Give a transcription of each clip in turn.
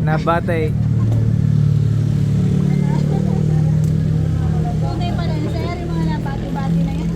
Nabatay. Tunay pala yun, sir. Yung mga nabati-bati na yan.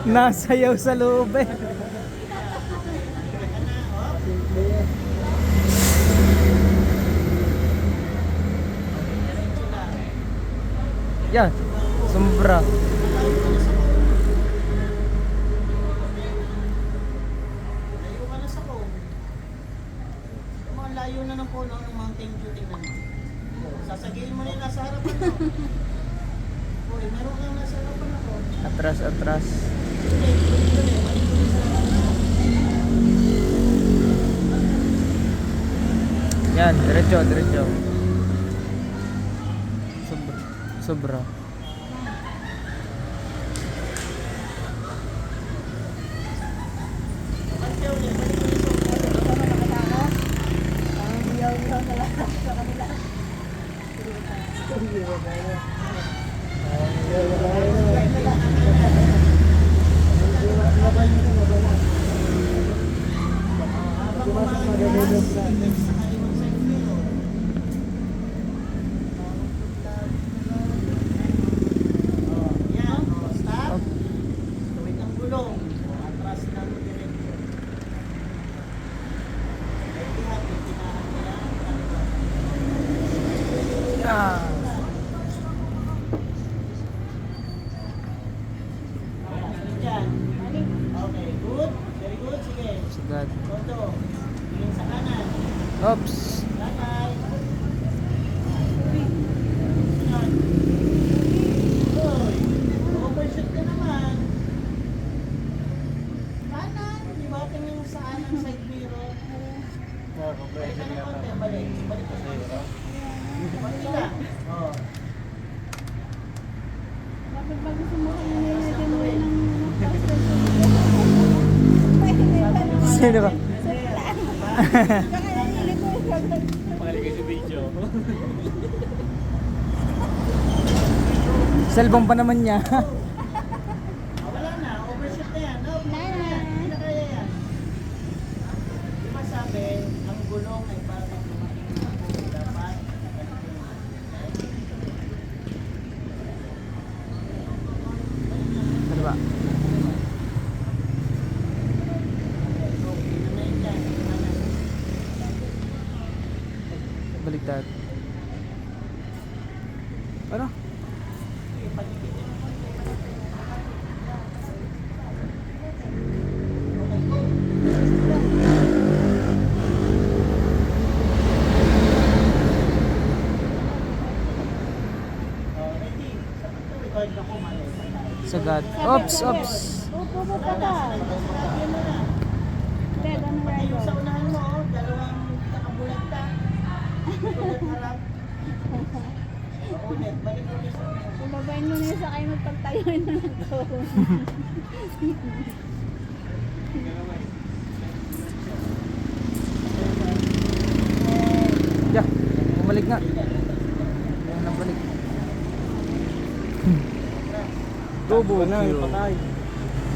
Nasayaw sa loob eh. Yan, sombra. Layo na ng puno ng Mountain View, tingnan mo. Sasagihin mo na yung nasa harapan mo. Uy, meron kang nasa harapan ako. Atras, atras. Yan, diretso, diretso. Sobra. Sobra. Okay, good. Very good. Sige. Sagad. Todo. Tingin sa kanan. Oops. Lakay. Yan. Uy. Overshoot ka naman. Kanan. Di ba? Tingin sa kanan side mirror. Balik ka na konti. Balik. Balik ka sa konti lang. Oh. Bakit ba gusto mo kaya nilagyan mo ng Sino ba? Paligay sa video. Cellphone pa naman niya. Wala na. Overshoot na yan. No? Hindi na kaya yan. Di ba sabi, ang gulong ay parang lumaking na dapat. Ano ba? Baligtad. Ano? Sagad. Oops, oops. Upo mo pa daw. Bed, ano Pati yung sa rider? unahan mo, dalawang nakabulagta. Ulit harap. Ulit, balik ulit sa unahan. Bumabayin mo na yung sakay mo pagtayo na ng tao. Yeah, bumalik nga. Tubo na, Q. patay.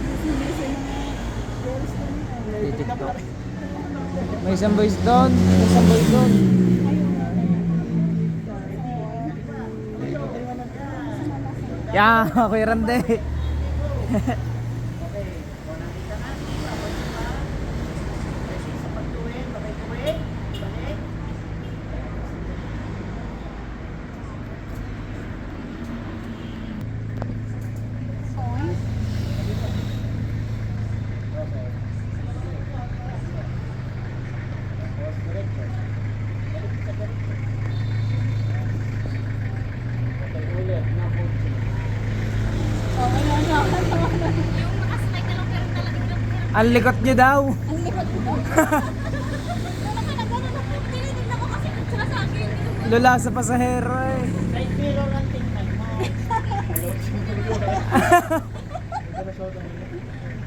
Busy-busy mga girls na niya. TikTok. May isang boys doon. May isang boys doon. Yeah, Kuya Rande. Okay, kung nakita na, tapos pa. Kasi sa pagtuwid, bakit balik. Okay. Tapos diretso. Balik sa diretso. Okay, ulit, na coaching. Okay lang sa akin. Ang likot niyo daw. Ang likot mo. Lula sa pasahero eh. Side mirror ang tingnan mo.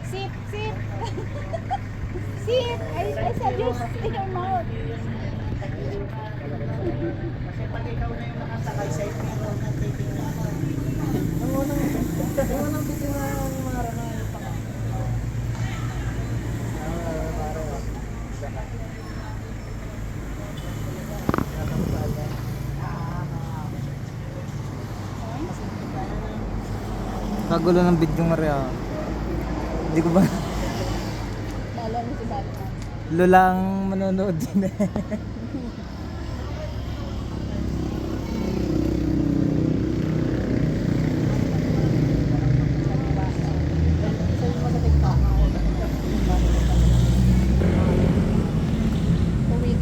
Sip, sip. Sip. I said you in your mouth. Kasi pag ikaw na yung nakasakay, side mirror ang titingnan mo. Ang unang bitin na yung mga ranay pa ka. Kagulo ng video Maria. Hindi ko ba Lalo na si Batman. lulang manonood din eh. Uwit.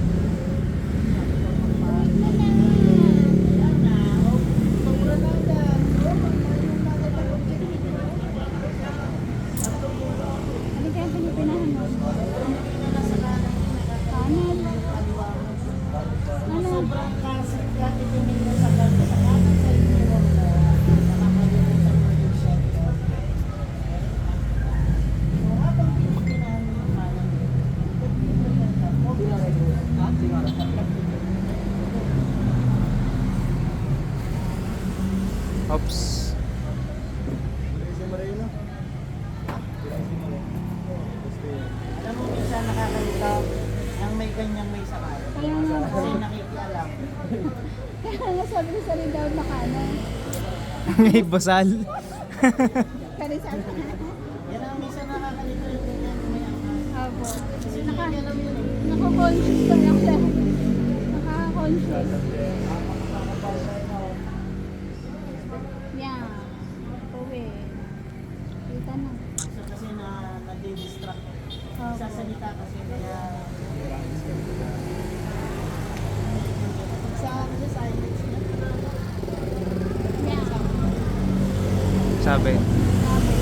Ano kaya ang pinipinahan mo? Kanan. Ano? Sobrang kasi dati tumingin sa ganda sa kanan side mirror mo. Nakakalimutan mo yung center. So habang pinipinahan mo yung kanan, Oops. alam mo minsan nakakalito yung may ganyang may sakay. Kaya nga po. Kasi nakikialam. Kaya nga sabi ko sa rin daw na kanan. May basal. Kaya sabi ko. Yan ang minsan nakakalito yung ganyan may angkas. Abo. Kasi nakikialam yun eh. Naka-conscious pa lang siya. Naka-conscious. Yeah. Uwi. Kita na. So kasi nadi-distract. Abo. Sasalita kasi kaya sa silence niya. Yeah. Sabi. Sabi.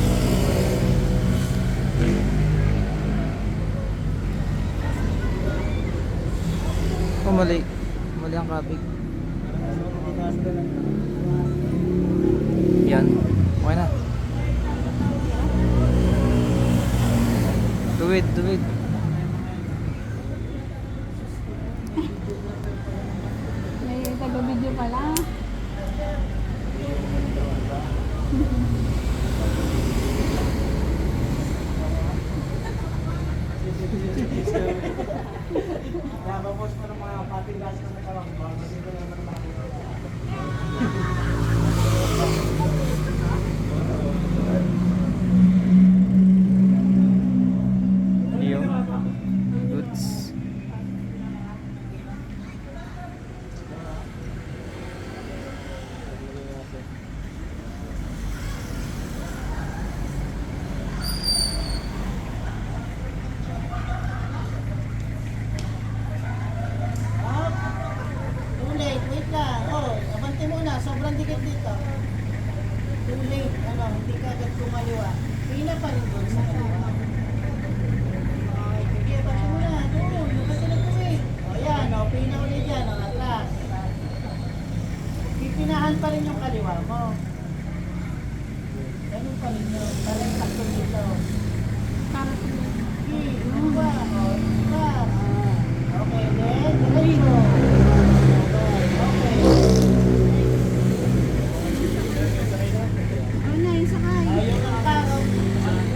Mali. Mali ang kabig. Yan. Okay na. Tuwid, tuwid. May taga-video pala. Babamos mo ng mga patigas na nakalang. Babamos mo naman ng mga Yung goods. Too late, wait lang. Oh, abante muna, sobrang dikit dito. Too late, ano, hindi ka agad kumaliwa. Pina pa rin doon sa kaliwa. Okay, sige, abante muna. Doon, abante na tuwid. O yan, o, pina ulit dyan, o, atras. Pipinahan pa rin yung kaliwa mo.